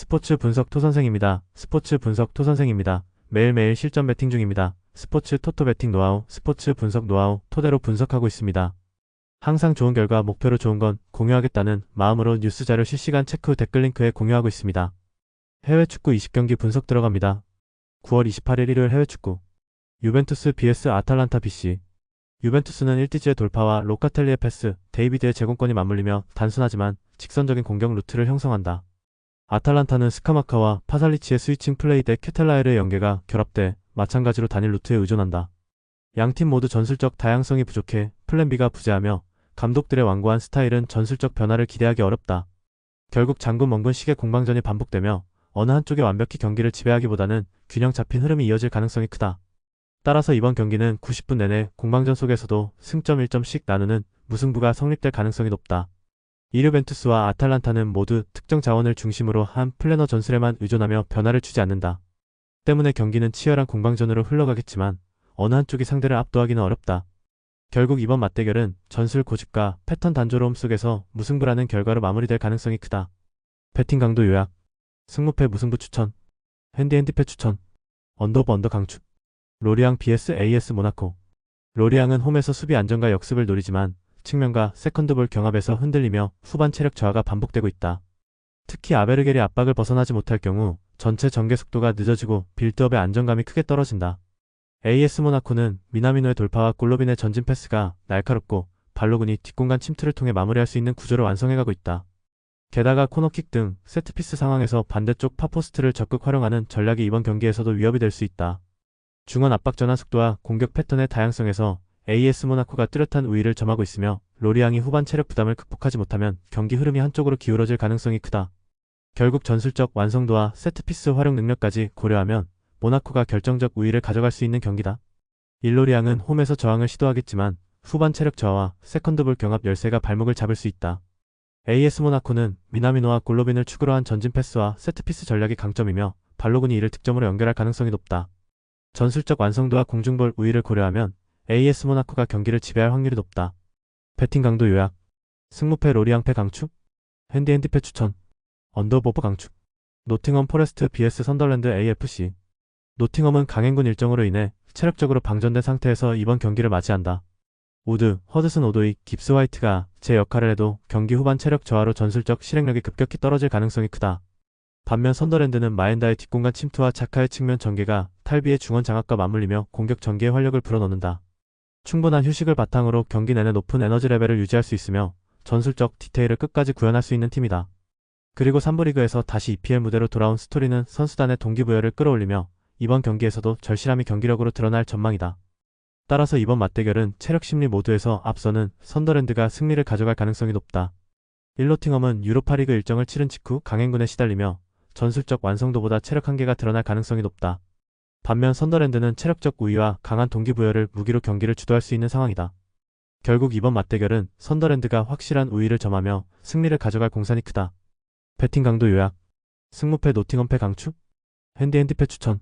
스포츠 분석 토선생입니다. 스포츠 분석 토선생입니다. 매일매일 실전 배팅 중입니다. 스포츠 토토 배팅 노하우, 스포츠 분석 노하우 토대로 분석하고 있습니다. 항상 좋은 결과 목표로 좋은 건 공유하겠다는 마음으로 뉴스 자료 실시간 체크 후 댓글 링크에 공유하고 있습니다. 해외 축구 20경기 분석 들어갑니다. 9월 28일 일요일 해외 축구 유벤투스 vs 아탈란타 BC. 유벤투스는 1티지의 돌파와 로카텔리의 패스, 데이비드의 제공권이 맞물리며 단순하지만 직선적인 공격 루트를 형성한다. 아탈란타는 스카마카와 파살리치의 스위칭 플레이 대 큐텔라엘의 연계가 결합돼 마찬가지로 단일 루트에 의존한다. 양팀 모두 전술적 다양성이 부족해 플랜 B가 부재하며 감독들의 완고한 스타일은 전술적 변화를 기대하기 어렵다. 결국 장군-멍군 식의 공방전이 반복되며 어느 한쪽이 완벽히 경기를 지배하기보다는 균형 잡힌 흐름이 이어질 가능성이 크다. 따라서 이번 경기는 90분 내내 공방전 속에서도 승점 1점씩 나누는 무승부가 성립될 가능성이 높다. 이 유벤투스와 아탈란타는 모두 특정 자원을 중심으로 한 플래너 전술에만 의존하며 변화를 주지 않는다. 때문에 경기는 치열한 공방전으로 흘러가겠지만 어느 한쪽이 상대를 압도하기는 어렵다. 결국 이번 맞대결은 전술 고집과 패턴 단조로움 속에서 무승부라는 결과로 마무리될 가능성이 크다. 배팅 강도 요약, 승무패 무승부 추천, 핸디앤디패 추천, 언더오버 언더 강추. 로리앙 vs AS 모나코. 로리앙은 홈에서 수비 안정과 역습을 노리지만 측면과 세컨드볼 경합에서 흔들리며 후반 체력 저하가 반복되고 있다. 특히 아베르겔이 압박을 벗어나지 못할 경우 전체 전개 속도가 늦어지고 빌드업의 안정감이 크게 떨어진다. AS 모나코는 미나미노의 돌파와 골로빈의 전진 패스가 날카롭고 발로군이 뒷공간 침투를 통해 마무리할 수 있는 구조를 완성해가고 있다. 게다가 코너킥 등 세트피스 상황에서 반대쪽 파포스트를 적극 활용하는 전략이 이번 경기에서도 위협이 될 수 있다. 중원 압박 전환 속도와 공격 패턴의 다양성에서 AS 모나코가 뚜렷한 우위를 점하고 있으며 로리앙이 후반 체력 부담을 극복하지 못하면 경기 흐름이 한쪽으로 기울어질 가능성이 크다. 결국 전술적 완성도와 세트피스 활용 능력까지 고려하면 모나코가 결정적 우위를 가져갈 수 있는 경기다. 일로리앙은 홈에서 저항을 시도하겠지만 후반 체력 저하와 세컨드볼 경합 열세가 발목을 잡을 수 있다. AS 모나코는 미나미노와 골로빈을 축으로 한 전진 패스와 세트피스 전략이 강점이며 발로군이 이를 득점으로 연결할 가능성이 높다. 전술적 완성도와 공중볼 우위를 고려하면 AS 모나코가 경기를 지배할 확률이 높다. 배팅 강도 요약, 승무패 로리앙패 강추, 핸디앤디패 추천, 언더오버 강추. 노팅엄 포레스트 vs 선더랜드 AFC. 노팅엄은 강행군 일정으로 인해 체력적으로 방전된 상태에서 이번 경기를 맞이한다. 우드, 허드슨 오도이, 깁스 화이트가 제 역할을 해도 경기 후반 체력 저하로 전술적 실행력이 급격히 떨어질 가능성이 크다. 반면 선더랜드는 마엔다의 뒷공간 침투와 자카의 측면 전개가 탈비의 중원 장악과 맞물리며 공격 전개의 활력을 불어넣는다. 충분한 휴식을 바탕으로 경기 내내 높은 에너지 레벨을 유지할 수 있으며 전술적 디테일을 끝까지 구현할 수 있는 팀이다. 그리고 3부 리그에서 다시 EPL 무대로 돌아온 스토리는 선수단의 동기부여를 끌어올리며 이번 경기에서도 절실함이 경기력으로 드러날 전망이다. 따라서 이번 맞대결은 체력 심리 모두에서 앞서는 선더랜드가 승리를 가져갈 가능성이 높다. 일로팅엄은 유로파리그 일정을 치른 직후 강행군에 시달리며 전술적 완성도보다 체력 한계가 드러날 가능성이 높다. 반면 선더랜드는 체력적 우위와 강한 동기부여를 무기로 경기를 주도할 수 있는 상황이다. 결국 이번 맞대결은 선더랜드가 확실한 우위를 점하며 승리를 가져갈 공산이 크다. 배팅 강도 요약, 승무패 노팅엄패 강추, 핸디앤디패 추천,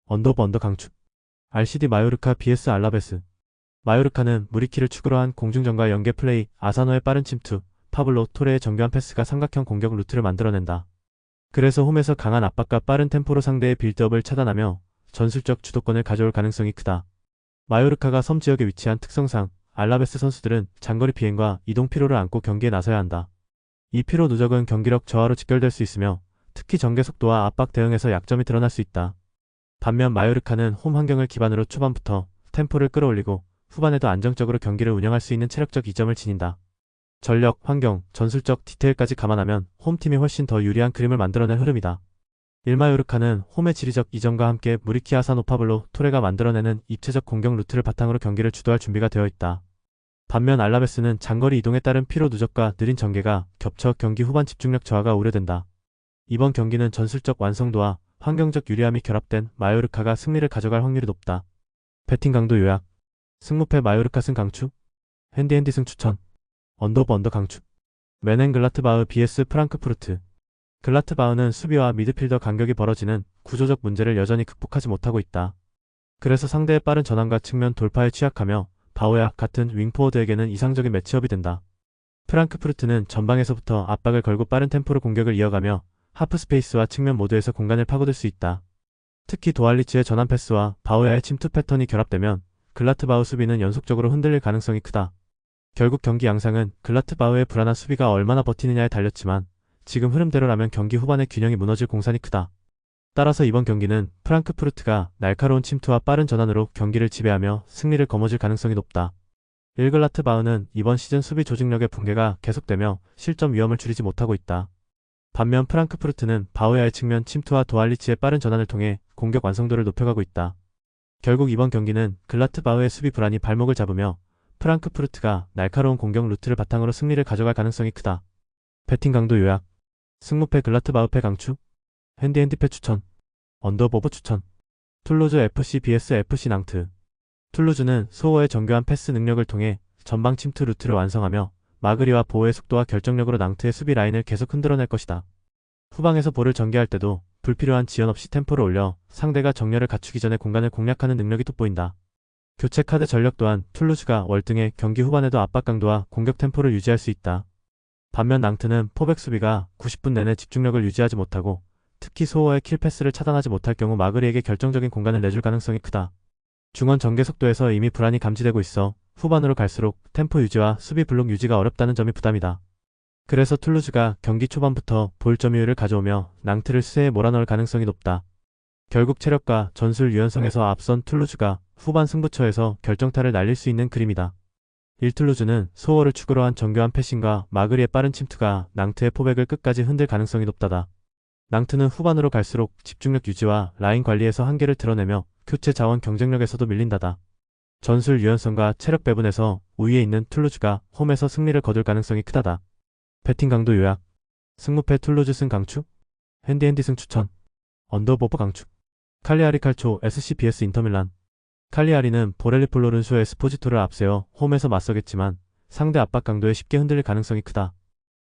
언더오버 언더 강추. RCD 마요르카 vs 알라베스. 마요르카는 무리키를 축으로 한 공중전과 연계 플레이, 아사노의 빠른 침투, 파블로 토레의 정교한 패스가 삼각형 공격 루트를 만들어낸다. 그래서 홈에서 강한 압박과 빠른 템포로 상대의 빌드업을 차단하며 전술적 주도권을 가져올 가능성이 크다. 마요르카가 섬 지역에 위치한 특성상 알라베스 선수들은 장거리 비행과 이동 피로를 안고 경기에 나서야 한다. 이 피로 누적은 경기력 저하로 직결될 수 있으며 특히 전개 속도와 압박 대응에서 약점이 드러날 수 있다. 반면 마요르카는 홈 환경을 기반으로 초반부터 템포를 끌어올리고 후반에도 안정적으로 경기를 운영할 수 있는 체력적 이점을 지닌다. 전력, 환경, 전술적 디테일까지 감안하면 홈팀이 훨씬 더 유리한 그림을 만들어낸 흐름이다. 일마요르카는 홈의 지리적 이점과 함께 무리키 아사노 파블로 토레가 만들어내는 입체적 공격 루트를 바탕으로 경기를 주도할 준비가 되어 있다. 반면 알라베스는 장거리 이동에 따른 피로 누적과 느린 전개가 겹쳐 경기 후반 집중력 저하가 우려된다. 이번 경기는 전술적 완성도와 환경적 유리함이 결합된 마요르카가 승리를 가져갈 확률이 높다. 배팅 강도 요약, 승무패 마요르카 승 강추, 핸디핸디 승 추천, 언더오버 언더 강추. 메넨글라트바흐 vs 프랑크푸르트. 글라트바흐는 수비와 미드필더 간격이 벌어지는 구조적 문제를 여전히 극복하지 못하고 있다. 그래서 상대의 빠른 전환과 측면 돌파에 취약하며 바오야 같은 윙포워드에게는 이상적인 매치업이 된다. 프랑크푸르트는 전방에서부터 압박을 걸고 빠른 템포로 공격을 이어가며 하프스페이스와 측면 모두에서 공간을 파고들 수 있다. 특히 도알리치의 전환 패스와 바오야의 침투 패턴이 결합되면 글라트바흐 수비는 연속적으로 흔들릴 가능성이 크다. 결국 경기 양상은 글라트바흐의 불안한 수비가 얼마나 버티느냐에 달렸지만 지금 흐름대로라면 경기 후반의 균형이 무너질 공산이 크다. 따라서 이번 경기는 프랑크푸르트가 날카로운 침투와 빠른 전환으로 경기를 지배하며 승리를 거머쥘 가능성이 높다. 글라트바흐는 이번 시즌 수비 조직력의 붕괴가 계속되며 실점 위험을 줄이지 못하고 있다. 반면 프랑크푸르트는 바오야의 측면 침투와 도알리치의 빠른 전환을 통해 공격 완성도를 높여가고 있다. 결국 이번 경기는 글라트바흐의 수비 불안이 발목을 잡으며 프랑크푸르트가 날카로운 공격 루트를 바탕으로 승리를 가져갈 가능성이 크다. 배팅 강도 요약. 승무패 글라트바흐패 강추. 핸디패 추천. 언더보브 추천. 툴루즈 FC vs FC 낭트. 툴루즈는 소호의 정교한 패스 능력을 통해 전방 침투 루트를 완성하며 마그리와 보호의 속도와 결정력으로 낭트의 수비 라인을 계속 흔들어낼 것이다. 후방에서 볼을 전개할 때도 불필요한 지연 없이 템포를 올려 상대가 정렬을 갖추기 전에 공간을 공략하는 능력이 돋보인다. 교체 카드 전력 또한 툴루즈가 월등해 경기 후반에도 압박 강도와 공격 템포를 유지할 수 있다. 반면 낭트는 포백 수비가 90분 내내 집중력을 유지하지 못하고 특히 소호의 킬패스를 차단하지 못할 경우 마그리에게 결정적인 공간을 내줄 가능성이 크다. 중원 전개 속도에서 이미 불안이 감지되고 있어 후반으로 갈수록 템포 유지와 수비 블록 유지가 어렵다는 점이 부담이다. 그래서 툴루즈가 경기 초반부터 볼 점유율을 가져오며 낭트를 수세에 몰아넣을 가능성이 높다. 결국 체력과 전술 유연성에서 앞선 툴루즈가 후반 승부처에서 결정타를 날릴 수 있는 그림이다. 툴루즈는 소호를 축으로 한 정교한 패싱과 마그리의 빠른 침투가 낭트의 포백을 끝까지 흔들 가능성이 높다. 낭트는 후반으로 갈수록 집중력 유지와 라인 관리에서 한계를 드러내며 교체 자원 경쟁력에서도 밀린다. 전술 유연성과 체력 배분에서 우위에 있는 툴루즈가 홈에서 승리를 거둘 가능성이 크다. 배팅 강도 요약. 승무패 툴루즈 승 강추. 핸디 승 추천. 언더보브 강추. 칼리아리 칼초 SC vs 인터밀란. 칼리아리는 보렐리 플로른쇼의 에스포지토를 앞세워 홈에서 맞서겠지만 상대 압박 강도에 쉽게 흔들릴 가능성이 크다.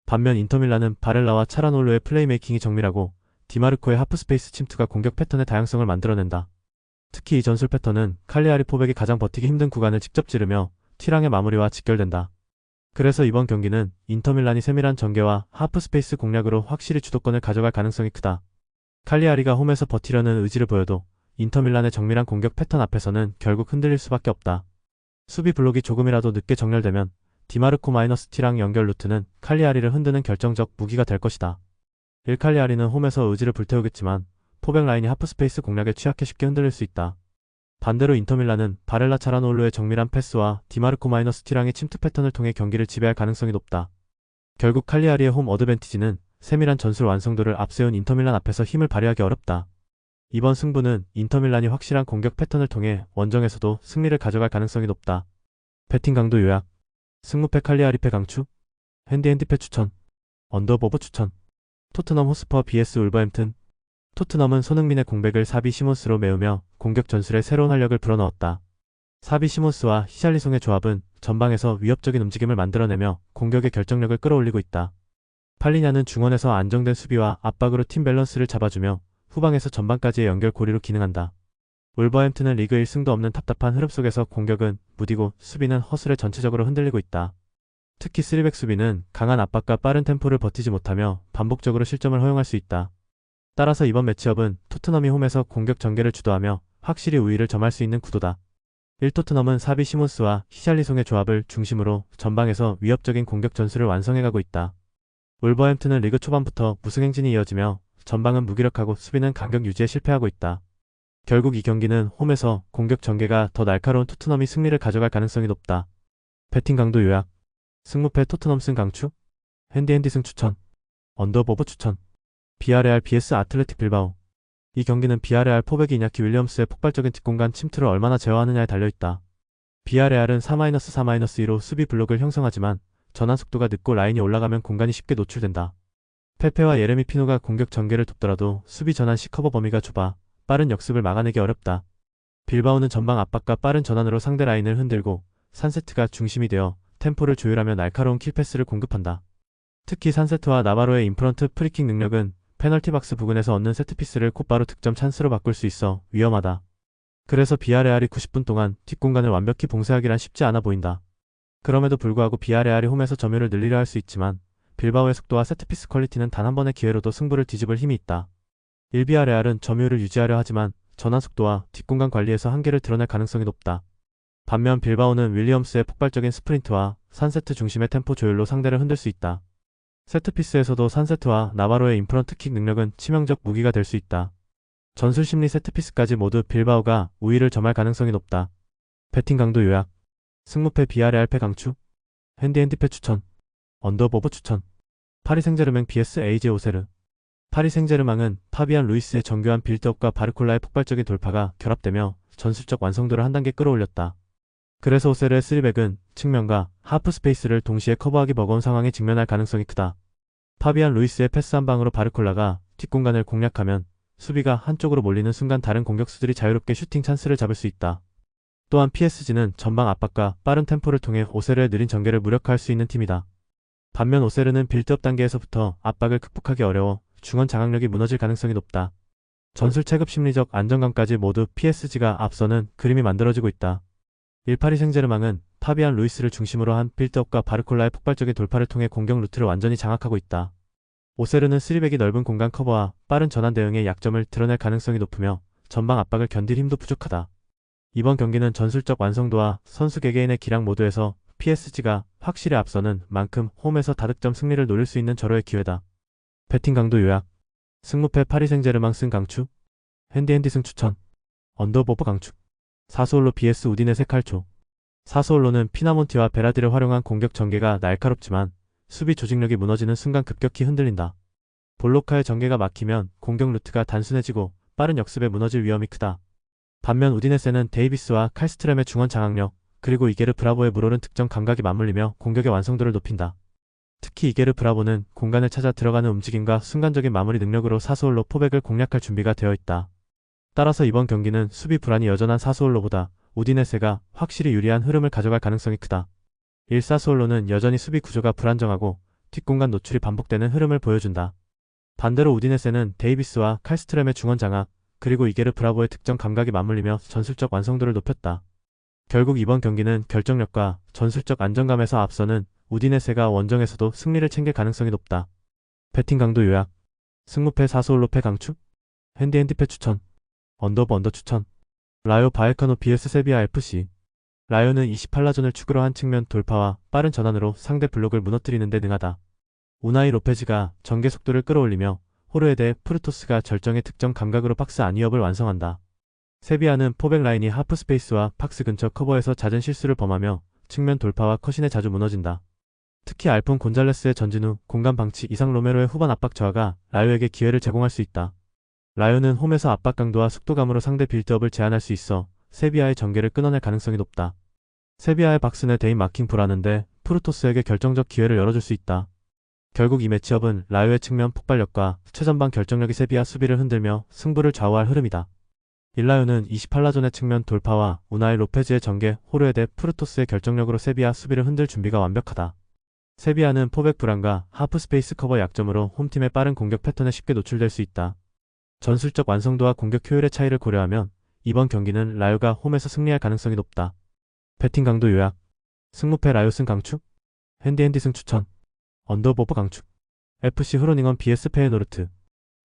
반면 인터밀란은 바렐라와 차라놀로의 플레이메이킹이 정밀하고 디마르코의 하프스페이스 침투가 공격 패턴의 다양성을 만들어낸다. 특히 이 전술 패턴은 칼리아리 포백이 가장 버티기 힘든 구간을 직접 찌르며 티랑의 마무리와 직결된다. 그래서 이번 경기는 인터밀란이 세밀한 전개와 하프스페이스 공략으로 확실히 주도권을 가져갈 가능성이 크다. 칼리아리가 홈에서 버티려는 의지를 보여도 인터밀란의 정밀한 공격 패턴 앞에서는 결국 흔들릴 수밖에 없다. 수비 블록이 조금이라도 늦게 정렬되면 디마르코 -T랑 연결 루트는 칼리아리를 흔드는 결정적 무기가 될 것이다. 칼리아리는 홈에서 의지를 불태우겠지만 포백 라인이 하프스페이스 공략에 취약해 쉽게 흔들릴 수 있다. 반대로 인터밀란은 바렐라 차라놀로의 정밀한 패스와 디마르코 -T랑의 침투 패턴을 통해 경기를 지배할 가능성이 높다. 결국 칼리아리의 홈 어드밴티지는 세밀한 전술 완성도를 앞세운 인터밀란 앞에서 힘을 발휘하기 어렵다. 이번 승부는 인터밀란이 확실한 공격 패턴을 통해 원정에서도 승리를 가져갈 가능성이 높다. 배팅 강도 요약. 승무패 칼리아리패 강추. 핸디패 추천. 언더보브 추천. 토트넘 호스퍼 vs 울버햄튼. 토트넘은 손흥민의 공백을 사비 시몬스로 메우며 공격 전술에 새로운 활력을 불어넣었다. 사비 시몬스와 히샬리송의 조합은 전방에서 위협적인 움직임을 만들어내며 공격의 결정력을 끌어올리고 있다. 팔리냐는 중원에서 안정된 수비와 압박으로 팀 밸런스를 잡아주며 후방에서 전방까지의 연결 고리로 기능한다. 울버햄튼은 리그 1승도 없는 답답한 흐름 속에서 공격은 무디고 수비는 허술해 전체적으로 흔들리고 있다. 특히 3백 수비는 강한 압박과 빠른 템포를 버티지 못하며 반복적으로 실점을 허용할 수 있다. 따라서 이번 매치업은 토트넘이 홈에서 공격 전개를 주도하며 확실히 우위를 점할 수 있는 구도다. 토트넘은 사비 시몬스와 히샬리송의 조합을 중심으로 전방에서 위협적인 공격 전술을 완성해가고 있다. 울버햄튼은 리그 초반부터 무승 행진이 이어지며 전방은 무기력하고 수비는 간격 유지에 실패하고 있다. 결국 이 경기는 홈에서 공격 전개가 더 날카로운 토트넘이 승리를 가져갈 가능성이 높다. 배팅 강도 요약. 승무패 토트넘 승 강추. 핸디 승 추천. 언더보브 추천. 비아레알 vs 아틀레틱 빌바오. 이 경기는 비아레알 포백이 이냐키 윌리엄스의 폭발적인 뒷공간 침투를 얼마나 제어하느냐에 달려있다. 비아레알은 4-4-2로 수비 블록을 형성하지만 전환 속도가 늦고 라인이 올라가면 공간이 쉽게 노출된다. 페페와 예레미 피노가 공격 전개를 돕더라도 수비 전환 시 커버 범위가 좁아 빠른 역습을 막아내기 어렵다. 빌바오는 전방 압박과 빠른 전환으로 상대 라인을 흔들고 산세트가 중심이 되어 템포를 조율하며 날카로운 킬패스를 공급한다. 특히 산세트와 나바로의 인프런트 프리킥 능력은 페널티 박스 부근에서 얻는 세트피스를 곧바로 득점 찬스로 바꿀 수 있어 위험하다. 그래서 비아레알이 90분 동안 뒷공간을 완벽히 봉쇄하기란 쉽지 않아 보인다. 그럼에도 불구하고 비아레알이 홈에서 점유를 늘리려 할 수 있지만 빌바오의 속도와 세트피스 퀄리티는 단 한 번의 기회로도 승부를 뒤집을 힘이 있다. 일비아레알은 점유율을 유지하려 하지만 전환 속도와 뒷공간 관리에서 한계를 드러낼 가능성이 높다. 반면 빌바오는 윌리엄스의 폭발적인 스프린트와 3세트 중심의 템포 조율로 상대를 흔들 수 있다. 세트피스에서도 3세트와 나바로의 인프런트킥 능력은 치명적 무기가 될 수 있다. 전술 심리 세트피스까지 모두 빌바오가 우위를 점할 가능성이 높다. 배팅 강도 요약. 승무패 비아레알패 강추. 핸디패 추천. 언더보버 추천. 파리 생제르맹 vs AJ 오세르. 파리 생제르맹은 파비안 루이스의 정교한 빌드업과 바르콜라의 폭발적인 돌파가 결합되며 전술적 완성도를 한 단계 끌어올렸다. 그래서 오세르의 3백은 측면과 하프 스페이스를 동시에 커버하기 버거운 상황에 직면할 가능성이 크다. 파비안 루이스의 패스 한 방으로 바르콜라가 뒷공간을 공략하면 수비가 한쪽으로 몰리는 순간 다른 공격수들이 자유롭게 슈팅 찬스를 잡을 수 있다. 또한 PSG는 전방 압박과 빠른 템포를 통해 오세르의 느린 전개를 무력화할 수 있는 팀이다. 반면 오세르는 빌드업 단계에서부터 압박을 극복하기 어려워 중원 장악력이 무너질 가능성이 높다. 전술 체급 심리적 안정감까지 모두 PSG가 앞서는 그림이 만들어지고 있다. 파리 생제르맹은 파비안 루이스를 중심으로 한 빌드업과 바르콜라의 폭발적인 돌파를 통해 공격 루트를 완전히 장악하고 있다. 오세르는 3백이 넓은 공간 커버와 빠른 전환 대응의 약점을 드러낼 가능성이 높으며 전방 압박을 견딜 힘도 부족하다. 이번 경기는 전술적 완성도와 선수 개개인의 기량 모두에서 PSG가 확실히 앞서는 만큼 홈에서 다득점 승리를 노릴 수 있는 절호의 기회다. 배팅 강도 요약. 승무패 파리 생제르맹 승 강추. 핸디 승 추천. 언더보버 강추. 사스올로 vs 우디네세 칼초. 사스올로는 피나몬티와 베라디를 활용한 공격 전개가 날카롭지만 수비 조직력이 무너지는 순간 급격히 흔들린다. 볼로카의 전개가 막히면 공격 루트가 단순해지고 빠른 역습에 무너질 위험이 크다. 반면 우디네세는 데이비스와 칼스트렘의 중원 장악력, 그리고 이게르 브라보의 물오른 득점 감각이 맞물리며 공격의 완성도를 높인다. 특히 이게르 브라보는 공간을 찾아 들어가는 움직임과 순간적인 마무리 능력으로 사스올로 포백을 공략할 준비가 되어 있다. 따라서 이번 경기는 수비 불안이 여전한 사스올로보다 우디네세가 확실히 유리한 흐름을 가져갈 가능성이 크다. 사스올로는 여전히 수비 구조가 불안정하고 뒷공간 노출이 반복되는 흐름을 보여준다. 반대로 우디네세는 데이비스와 칼스트렘의 중원 장악, 그리고 이게르 브라보의 득점 감각이 맞물리며 전술적 완성도를 높였다. 결국 이번 경기는 결정력과 전술적 안정감에서 앞서는 우디네세가 원정에서도 승리를 챙길 가능성이 높다. 배팅 강도 요약. 승무패 사스올로패 강추. 핸디패 추천. 언더 추천. 라요 바에카노 vs 세비야 FC. 라요는 28라전을 축으로 한 측면 돌파와 빠른 전환으로 상대 블록을 무너뜨리는 데 능하다. 우나이 로페즈가 전개 속도를 끌어올리며 호르헤데 프루토스가 절정의 득점 감각으로 박스 안위협을 완성한다. 세비야는 포백 라인이 하프 스페이스와 박스 근처 커버에서 잦은 실수를 범하며 측면 돌파와 컷신에 자주 무너진다. 특히 알폰 곤잘레스의 전진 후 공간 방치 이상 로메로의 후반 압박 저하가 라요에게 기회를 제공할 수 있다. 라요는 홈에서 압박 강도와 속도감으로 상대 빌드업을 제한할 수 있어 세비야의 전개를 끊어낼 가능성이 높다. 세비야의 박스 내 대인 마킹 불하는데 프루토스에게 결정적 기회를 열어줄 수 있다. 결국 이 매치업은 라요의 측면 폭발력과 최전방 결정력이 세비야 수비를 흔들며 승부를 좌우할 흐름이다. 일라요는 28라전의 측면 돌파와 우나이 로페즈의 전개, 호르헤데 프루토스의 결정력으로 세비야 수비를 흔들 준비가 완벽하다. 세비야는 포백 불안과 하프 스페이스 커버 약점으로 홈팀의 빠른 공격 패턴에 쉽게 노출될 수 있다. 전술적 완성도와 공격 효율의 차이를 고려하면 이번 경기는 라요가 홈에서 승리할 가능성이 높다. 배팅 강도 요약. 승무패 라요 승 강추. 핸디 승 추천. 언더보버 강추. FC 흐로닝언 vs 페에노르트.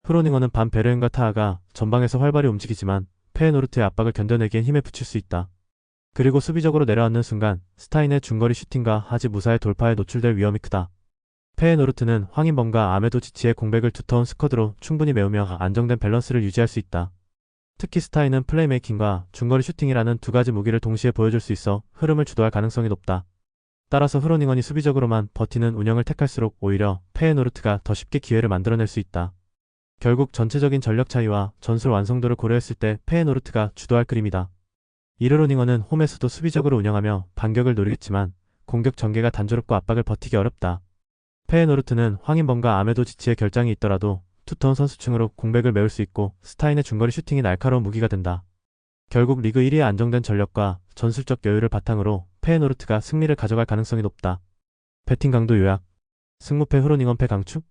흐로닝언은 반 베르헨과 타하가 전방에서 활발히 움직이지만 페에노르트의 압박을 견뎌내기엔 힘에 붙일 수 있다. 그리고 수비적으로 내려앉는 순간 스타인의 중거리 슈팅과 하지 무사의 돌파에 노출될 위험이 크다. 페에노르트는 황인범과 아메도 지치의 공백을 두터운 스쿼드로 충분히 메우며 안정된 밸런스를 유지할 수 있다. 특히 스타인은 플레이메이킹과 중거리 슈팅이라는 두 가지 무기를 동시에 보여줄 수 있어 흐름을 주도할 가능성이 높다. 따라서 흐로닝언이 수비적으로만 버티는 운영을 택할수록 오히려 페에노르트가 더 쉽게 기회를 만들어낼 수 있다. 결국 전체적인 전력 차이와 전술 완성도를 고려했을 때 페에노르트가 주도할 그림이다. 흐로닝언은 홈에서도 수비적으로 운영하며 반격을 노리겠지만 공격 전개가 단조롭고 압박을 버티기 어렵다. 페에노르트는 황인범과 아메도 지치의 결장이 있더라도 투터운 선수층으로 공백을 메울 수 있고 스타인의 중거리 슈팅이 날카로운 무기가 된다. 결국 리그 1위의 안정된 전력과 전술적 여유를 바탕으로 페에노르트가 승리를 가져갈 가능성이 높다. 배팅 강도 요약. 승무패 흐로닝언패 강추.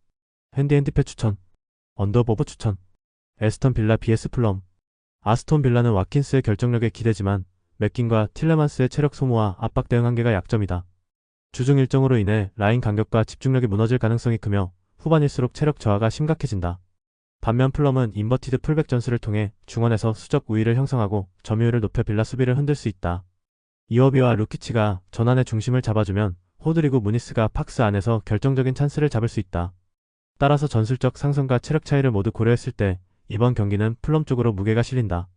핸디패 추천. 언더보버 추천. 에스턴 빌라 vs 플럼. 아스톤 빌라는 와킨스의 결정력에 기대지만 맥긴과 틸레만스의 체력 소모와 압박 대응 한계가 약점이다. 주중 일정으로 인해 라인 간격과 집중력이 무너질 가능성이 크며 후반일수록 체력 저하가 심각해진다. 반면 플럼은 인버티드 풀백 전술을 통해 중원에서 수적 우위를 형성하고 점유율을 높여 빌라 수비를 흔들 수 있다. 이어비와 루키치가 전환의 중심을 잡아주면 호드리고 무니스가 박스 안에서 결정적인 찬스를 잡을 수 있다. 따라서 전술적 상승과 체력 차이를 모두 고려했을 때 이번 경기는 플럼 쪽으로 무게가 실린다.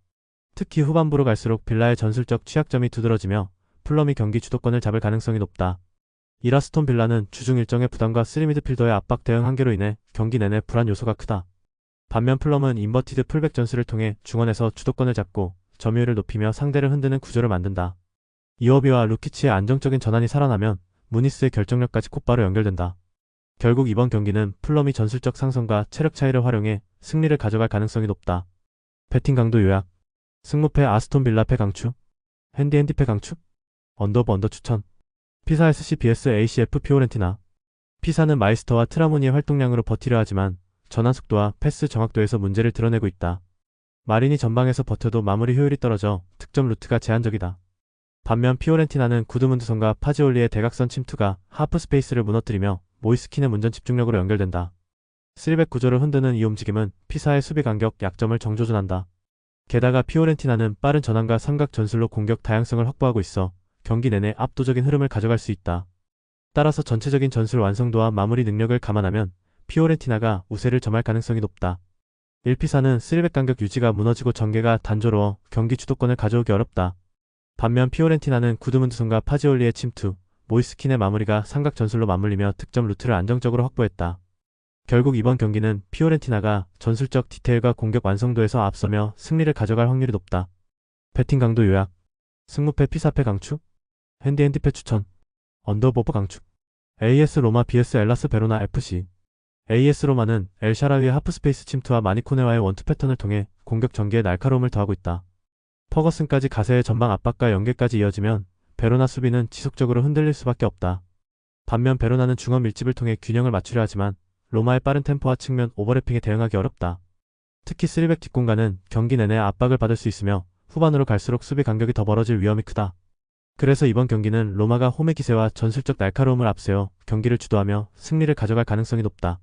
특히 후반부로 갈수록 빌라의 전술적 취약점이 두드러지며 플럼이 경기 주도권을 잡을 가능성이 높다. 이라 스톤 빌라는 주중 일정의 부담과 3미드필더의 압박 대응 한계로 인해 경기 내내 불안 요소가 크다. 반면 플럼은 인버티드 풀백 전술을 통해 중원에서 주도권을 잡고 점유율을 높이며 상대를 흔드는 구조를 만든다. 이어비와 루키치의 안정적인 전환이 살아나면 무니스의 결정력까지 곧바로 연결된다. 결국 이번 경기는 플럼이 전술적 상승과 체력 차이를 활용해 승리를 가져갈 가능성이 높다. 배팅 강도 요약. 승무패 아스톤 빌라 패 강추. 핸디 패 강추. 언더브 언더 추천. 피사 SC vs ACF 피오렌티나. 피사는 마이스터와 트라모니의 활동량으로 버티려 하지만 전환 속도와 패스 정확도에서 문제를 드러내고 있다. 마린이 전방에서 버텨도 마무리 효율이 떨어져 득점 루트가 제한적이다. 반면 피오렌티나는 구드문드손과 파지올리의 대각선 침투가 하프 스페이스를 무너뜨리며 모이스킨의 문전 집중력으로 연결된다. 3백 구조를 흔드는 이 움직임은 피사의 수비 간격 약점을 정조준한다. 게다가 피오렌티나는 빠른 전환과 삼각 전술로 공격 다양성을 확보하고 있어 경기 내내 압도적인 흐름을 가져갈 수 있다. 따라서 전체적인 전술 완성도와 마무리 능력을 감안하면 피오렌티나가 우세를 점할 가능성이 높다. 1피사는 3백 간격 유지가 무너지고 전개가 단조로워 경기 주도권을 가져오기 어렵다. 반면 피오렌티나는 구드문드손과 파지올리의 침투, 모이스킨의 마무리가 삼각 전술로 맞물리며 득점 루트를 안정적으로 확보했다. 결국 이번 경기는 피오렌티나가 전술적 디테일과 공격 완성도에서 앞서며 승리를 가져갈 확률이 높다. 배팅 강도 요약. 승무패 피사패 강추. 핸디패 추천. 언더버버 강추. AS 로마 vs 엘라스 베로나 FC. AS 로마는 엘 샤라위의 하프스페이스 침투와 마니코네와의 원투 패턴을 통해 공격 전개에 날카로움을 더하고 있다. 퍼거슨까지 가세의 전방 압박과 연계까지 이어지면 베로나 수비는 지속적으로 흔들릴 수밖에 없다. 반면 베로나는 중원 밀집을 통해 균형을 맞추려 하지만 로마의 빠른 템포와 측면 오버래핑에 대응하기 어렵다. 특히 3백 뒷공간은 경기 내내 압박을 받을 수 있으며 후반으로 갈수록 수비 간격이 더 멀어질 위험이 크다. 그래서 이번 경기는 로마가 홈의 기세와 전술적 날카로움을 앞세워 경기를 주도하며 승리를 가져갈 가능성이 높다.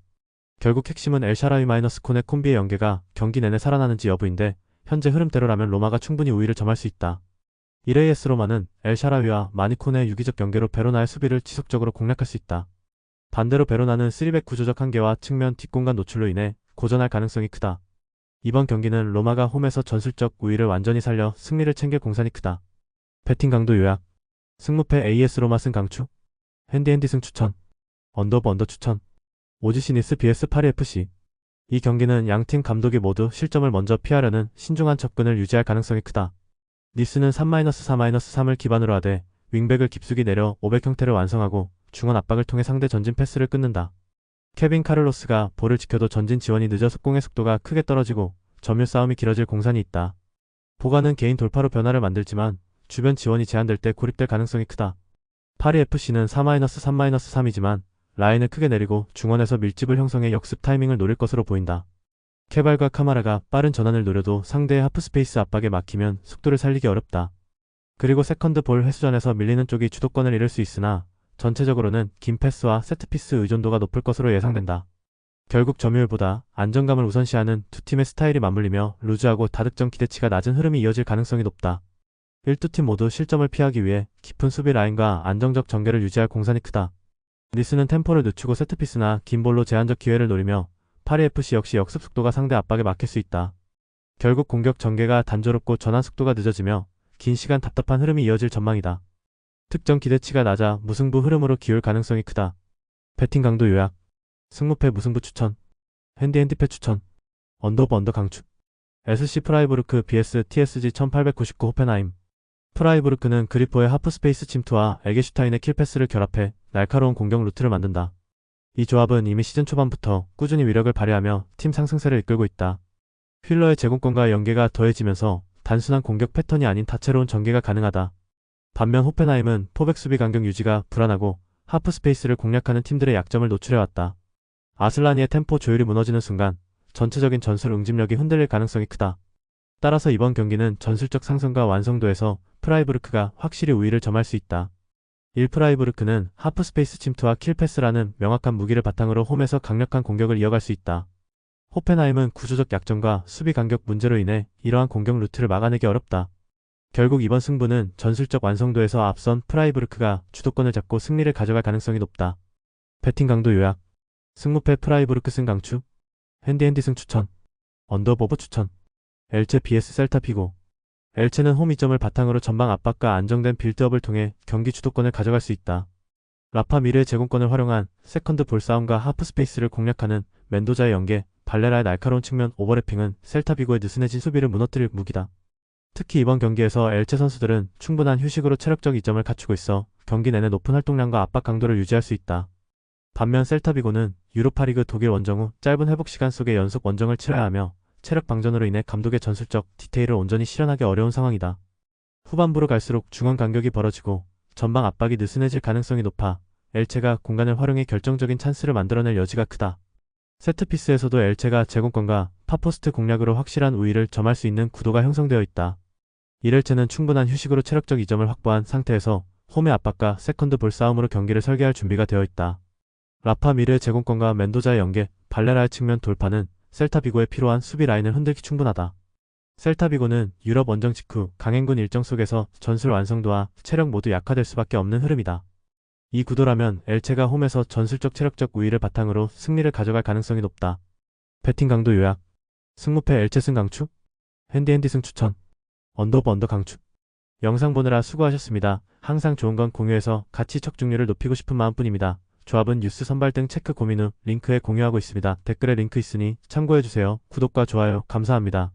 결국 핵심은 엘 샤라위 마이너스 콘의 콤비의 연계가 경기 내내 살아나는지 여부인데 현재 흐름대로라면 로마가 충분히 우위를 점할 수 있다. 이레이에스 로마는 엘 샤라위와 마니콘의 유기적 연계로 베로나의 수비를 지속적으로 공략할 수 있다. 반대로 베로나는 3백 구조적 한계와 측면 뒷공간 노출로 인해 고전할 가능성이 크다. 이번 경기는 로마가 홈에서 전술적 우위를 완전히 살려 승리를 챙길 공산이 크다. 배팅 강도 요약. 승무패 AS 로마 승 강추. 핸디 승 추천. 언더브 언더 추천. 오지시니스 vs 파리 FC. 이 경기는 양팀 감독이 모두 실점을 먼저 피하려는 신중한 접근을 유지할 가능성이 크다. 니스는 3-4-3을 기반으로 하되 윙백을 깊숙이 내려 500 형태를 완성하고 중원 압박을 통해 상대 전진 패스를 끊는다. 케빈 카를로스가 볼을 지켜도 전진 지원이 늦어 속공의 속도가 크게 떨어지고 점유 싸움이 길어질 공산이 있다. 보가는 개인 돌파로 변화를 만들지만 주변 지원이 제한될 때 고립될 가능성이 크다. 파리 FC는 4-3-3이지만 라인을 크게 내리고 중원에서 밀집을 형성해 역습 타이밍을 노릴 것으로 보인다. 케발과 카마라가 빠른 전환을 노려도 상대의 하프스페이스 압박에 막히면 속도를 살리기 어렵다. 그리고 세컨드 볼 회수전에서 밀리는 쪽이 주도권을 잃을 수 있으나 전체적으로는 긴 패스와 세트피스 의존도가 높을 것으로 예상된다. 결국 점유율보다 안정감을 우선시하는 두 팀의 스타일이 맞물리며 루즈하고 다득점 기대치가 낮은 흐름이 이어질 가능성이 높다. 1-2팀 모두 실점을 피하기 위해 깊은 수비 라인과 안정적 전개를 유지할 공산이 크다. 니스는 템포를 늦추고 세트피스나 긴 볼로 제한적 기회를 노리며 파리 FC 역시 역습 속도가 상대 압박에 막힐 수 있다. 결국 공격 전개가 단조롭고 전환 속도가 늦어지며 긴 시간 답답한 흐름이 이어질 전망이다. 특정 기대치가 낮아 무승부 흐름으로 기울 가능성이 크다. 배팅 강도 요약. 승무패 무승부 추천. 핸디패 추천. 언더브 언더 강추. SC 프라이부르크 vs TSG 1899 호펜하임. 프라이부르크는 그리포의 하프스페이스 침투와 에게슈타인의 킬패스를 결합해 날카로운 공격 루트를 만든다. 이 조합은 이미 시즌 초반부터 꾸준히 위력을 발휘하며 팀 상승세를 이끌고 있다. 휠러의 제공권과 연계가 더해지면서 단순한 공격 패턴이 아닌 다채로운 전개가 가능하다. 반면 호펜하임은 포백 수비 간격 유지가 불안하고 하프스페이스를 공략하는 팀들의 약점을 노출해왔다. 아슬라니의 템포 조율이 무너지는 순간 전체적인 전술 응집력이 흔들릴 가능성이 크다. 따라서 이번 경기는 전술적 상승과 완성도에서 프라이부르크가 확실히 우위를 점할 수 있다. 1. 프라이부르크는 하프스페이스 침투와 킬패스라는 명확한 무기를 바탕으로 홈에서 강력한 공격을 이어갈 수 있다. 호펜하임은 구조적 약점과 수비 간격 문제로 인해 이러한 공격 루트를 막아내기 어렵다. 결국 이번 승부는 전술적 완성도에서 앞선 프라이부르크가 주도권을 잡고 승리를 가져갈 가능성이 높다. 배팅 강도 요약. 승무패 프라이부르크 승 강추. 핸디핸디 승 추천. 언더버버 추천. 엘체 vs 셀타 피고. 엘체는 홈 이점을 바탕으로 전방 압박과 안정된 빌드업을 통해 경기 주도권을 가져갈 수 있다. 라파 미르의 제공권을 활용한 세컨드 볼 싸움과 하프 스페이스를 공략하는 멘도자의 연계, 발레라의 날카로운 측면 오버래핑은 셀타 비고의 느슨해진 수비를 무너뜨릴 무기다. 특히 이번 경기에서 엘체 선수들은 충분한 휴식으로 체력적 이점을 갖추고 있어 경기 내내 높은 활동량과 압박 강도를 유지할 수 있다. 반면 셀타 비고는 유로파리그 독일 원정 후 짧은 회복 시간 속에 연속 원정을 치러야 하며 체력 방전으로 인해 감독의 전술적 디테일을 온전히 실현하기 어려운 상황이다. 후반부로 갈수록 중원 간격이 벌어지고 전방 압박이 느슨해질 가능성이 높아 엘체가 공간을 활용해 결정적인 찬스를 만들어낼 여지가 크다. 세트피스에서도 엘체가 제공권과 파포스트 공략으로 확실한 우위를 점할 수 있는 구도가 형성되어 있다. 이렐체는 충분한 휴식으로 체력적 이점을 확보한 상태에서 홈의 압박과 세컨드 볼 싸움으로 경기를 설계할 준비가 되어 있다. 라파 미르의 제공권과 멘도자의 연계, 발레라의 측면 돌파는 셀타 비고에 필요한 수비 라인을 흔들기 충분하다. 셀타 비고는 유럽 원정 직후 강행군 일정 속에서 전술 완성도와 체력 모두 약화될 수밖에 없는 흐름이다. 이 구도라면 엘체가 홈에서 전술적 체력적 우위를 바탕으로 승리를 가져갈 가능성이 높다. 배팅 강도 요약. 승무패 엘체 승 강추. 핸디핸디 승 추천. 언더버 언더 강추. 영상 보느라 수고하셨습니다. 항상 좋은 건 공유해서 가치 척중률을 높이고 싶은 마음뿐입니다. 조합은 뉴스 선발 등 체크 고민 후 링크에 공유하고 있습니다. 댓글에 링크 있으니 참고해주세요. 구독과 좋아요 감사합니다.